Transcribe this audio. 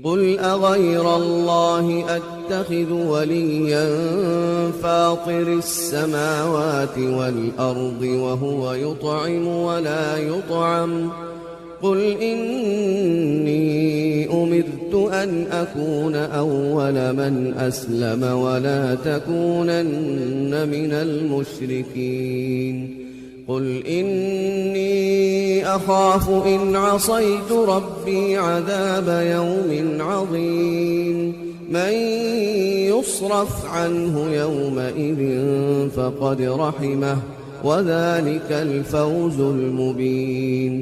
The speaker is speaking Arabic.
قُلْ أَغَيْرَ اللَّهِ أَتَّخِذُ وَلِيًّا فَاطِرِ السَّمَاوَاتِ وَالْأَرْضِ وَهُوَ يُطْعِمُ وَلَا يُطْعَمُ ۗ قُلْ إِنِّي أُمِرْتُ أَنْ أَكُونَ أَوَّلَ مَنْ أَسْلَمَ وَلَا تَكُونَنَّ مِنَ الْمُشْرِكِينَ قُلْ إِنِّي أَخَافُ إِنْ عَصَيْتُ رَبِّي عَذَابَ يَوْمٍ عَظِيمٍ مَنْ يُصْرَفْ عَنْهُ يَوْمَئِذٍ فَقَدْ رَحِمَهُ ۚ وَذَلِكَ الْفَوْزُ الْمُبِينُ